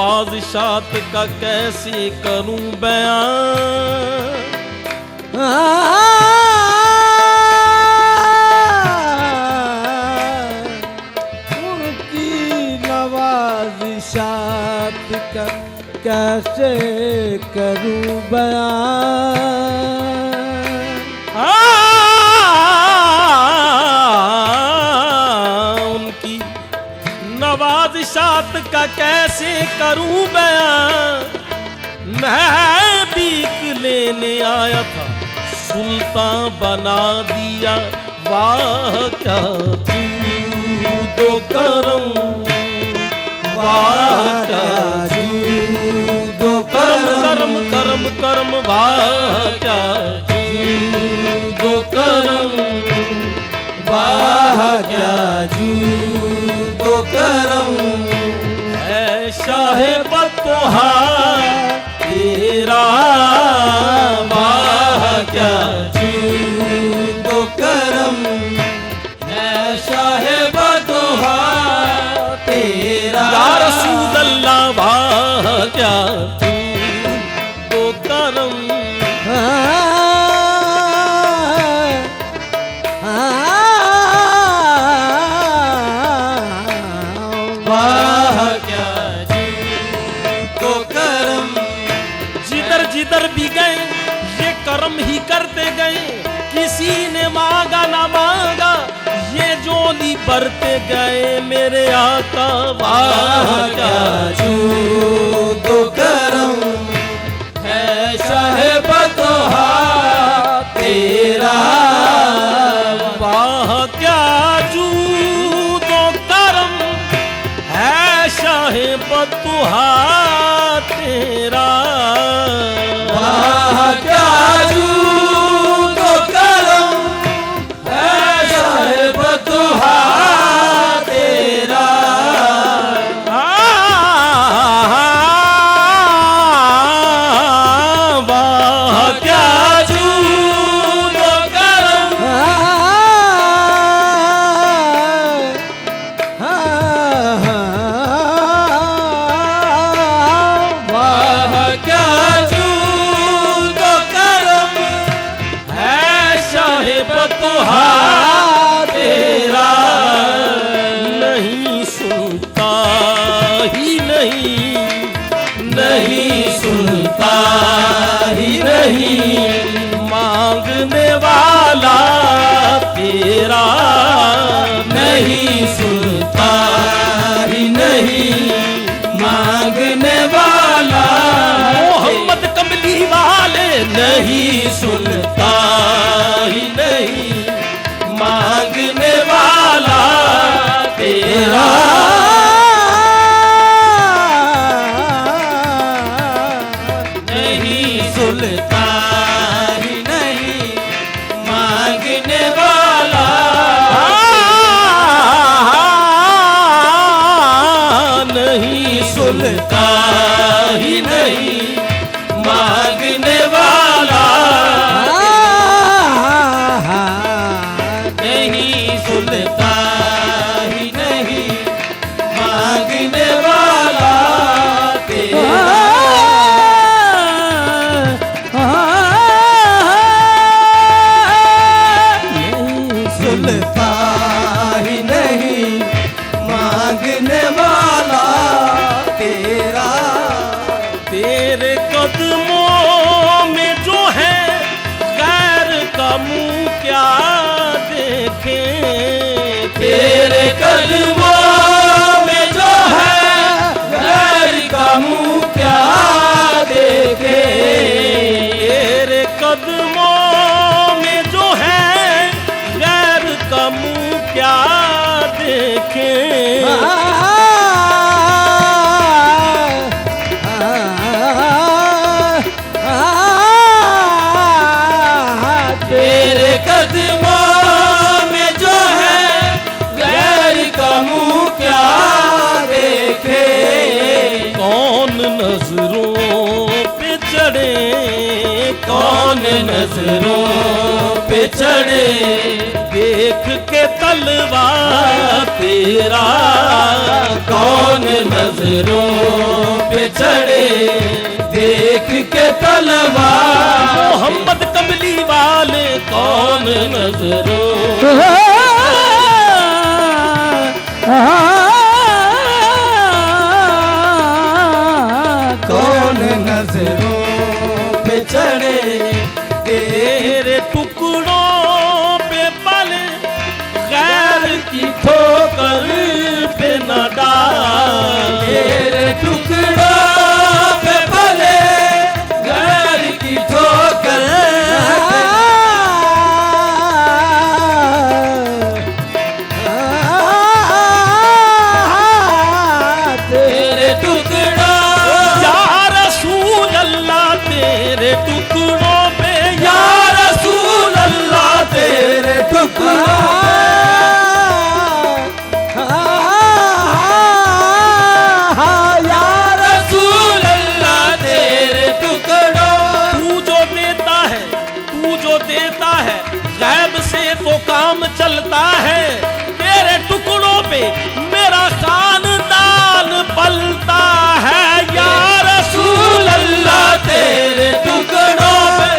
नवाज़िशात का कैसे करूं बयान। उनकी नवाज़िशात का कैसे करूं बयान। उनकी नवाज़िशात का कैसे करूं बयान। मैं भीख लेने आया था सुल्तान बना दिया, वाह क्या जूदो करम, वाह क्या जूदो करम, करम करम वाह क्या जूदो करम, वाह क्या जूदो करम। ऐ शाहे बतोहार तेरा, वाह क्या जूदो करम। है शाहे बतोहार तेरा, या रसूल अल्लाह वाह क्या जूदो करम। वाह क्या जूदो करम। जिधर जिधर भी गए ये करम ही करते गए, किसी ने मांगा ना मांगा ये जोली भरते गए मेरे आका, वाह क्या जूदो करम। है शाहे बतोहार तेरा, वाह क्या जूदो करम। है शाहे बतोहार तेरा, वाह क्या जूदो करम। है शाहे बतोहार तेरा, वाह क्या जूदो करम। वाह क्या जूदो करम। है शाहे बतोहार तेरा। नहीं सुनता ही नहीं, नहीं सुनता ही नहीं, मांगने वाला तेरा। नहीं सुनता ही नहीं, मांगने वाला मोहम्मद कमली वाले नहीं सुनता ही नहीं, मांगने वाला तेरा। नहीं सुनता ही नहीं, मांगने वाला नहीं सुनता ही नहीं, मांगने वाला नहीं सुनता ही नहीं, मांगने वाला तेरा। नहीं सुनता ही नहीं, मांगने वाला तेरा। तेरे कदमों में जो है गैर का मुंह क्या देखे। तेरे कदमों में जो है गैर का मुंह क्या देखे। तेरे कदमों में जो है गैर का मुंह क्या देखे। तेरे कदमों में जो है गैर का मुंह क्या देखे। कौन नजरों पे चढ़े, कौन नजरों पे चढ़े, देख के तलवा तेरा कौन नजरों पे चढ़े देख के तलवार मोहम्मद कमली वाले कौन नजरों कौन नजरों पे चढ़े तेरे टुकड़ों पे पले गैर की ठोकर पे न डाल तेरे टुकड़ों पे पले गैर की ठोकर तेरे टुकड़ों या रसूल अल्लाह तेरे टुकड़ों पे या रसूल अल्लाह तेरे टुकड़ों या रसूल अल्लाह तेरे टुकड़ों तू जो देता है गैब से तो काम चलता है तेरे टुकड़ों पे मेरा खानदान पलता है या रसूल अल्लाह तेरे टुकड़ों पे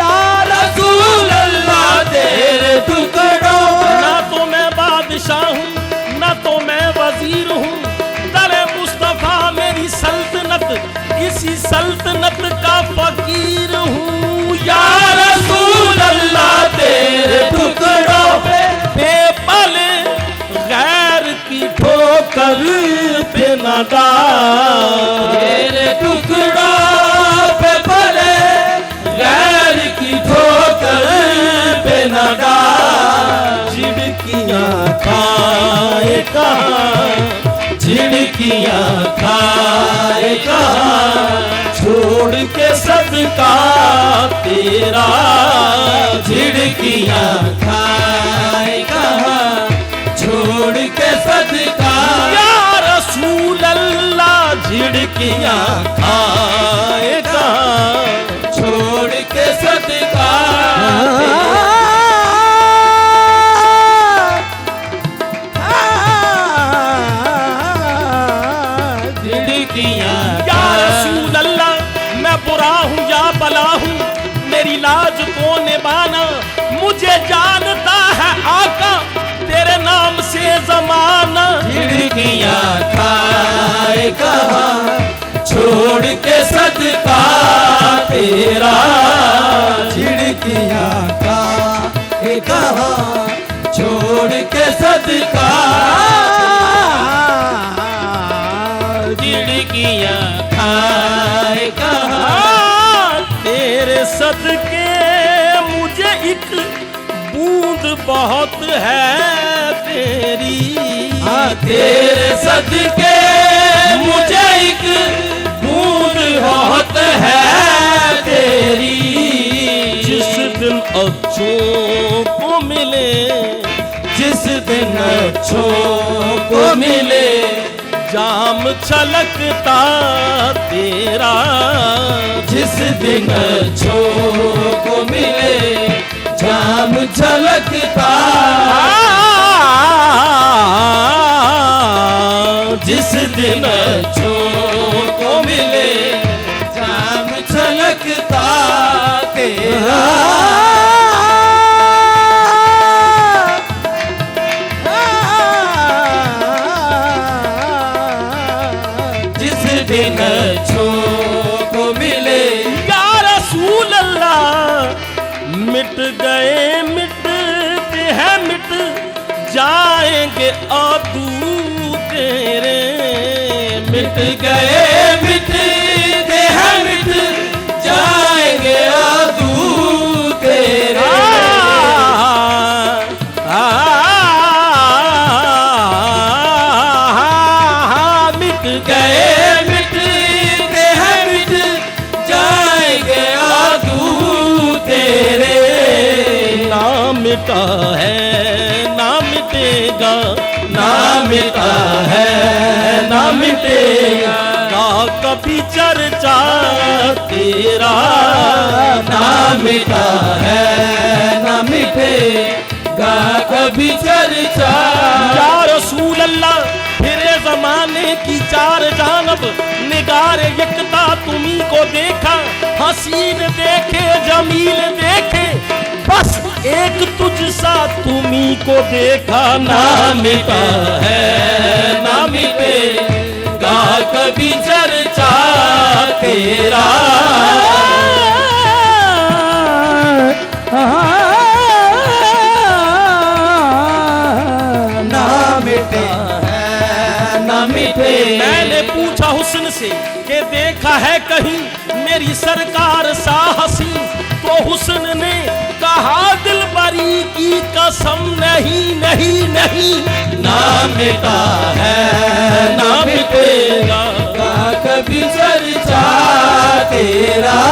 या रसूल अल्लाह तेरे टुकड़ों ना तो मैं बादशाह हूँ ना तो मैं वजीर हूँ दरे मुस्तफा मेरी सल्तनत इसी सल्तनत का फकीर हूँ या रसूल अल्लाह तेरे टुकड़ों पे बेपले गैर की ठोकर पे न डाल तेरे टुकड़ों पे पले गैर की ठोकर पे न डाल झिड़कियाँ खाए कहाँ झिड़कियाँ खाए कहाँ छोड़ के सदका तेरा झिड़कियाँ खाए कहाँ छोड़ के सदका या रसूल अल्लाह झिड़कियाँ खाए कहाँ छोड़ के सदका झिड़कियाँ या रसूल अल्लाह मैं बुरा हूँ या भला हूँ मेरी लाज को निभाना मुझे जानता है आका तेरे नाम से जमाना झिड़कियाँ खाए कहाँ छोड़ के सदका तेरा झिड़कियाँ खाए कहाँ छोड़ के सदका झिड़कियाँ खाए कहाँ तेरे सदके मुझे एक बूंद बहुत है तेरी तेरे सदके मुझे एक बूंद बहुत है तेरी जिस दिन अच्छों को मिले जिस दिन अच्छों को मिले जाम छलकता तेरा जिस दिन अच्छों को मिले जाम झलकता जिस दिन अच्छों को मिले जाम झलकता तेरा जिस दिन अच्छों को मिले या रसूल अल्लाह मिट गए मिटते हैं मिट जाएंगे अदू तेरे मिट गए मिटते हैं मिट जाएंगे आदू तेरे मिट गए मिटते हैं मिट जाएंगे आदू तेरे ना मिटा है ना मिटेगा ना मिटा है ना मिटेगा का कभी चर्चा तेरा ना मिटा है ना मिटेगा कभी चर्चा। या रसूल अल्लाह फिरे जमाने की चार जानब निगार यकता तुम्ही को देखा, हसीन देखे जमील देखे, बस एक तुझसा तुम्ही को देखा। ना मिटा है ना मिटेगा कभी चर्चा तेरा। ना मिटे है ना मिटे। मैंने पूछा हुस्न से कि देखा है कहीं मेरी सरकार सा हसी, तो हुस्न ने कहा दिलबरी की कसम नहीं नहीं नहीं। ना मिटा है ना मिटेगा कभी चर्चा तेरा।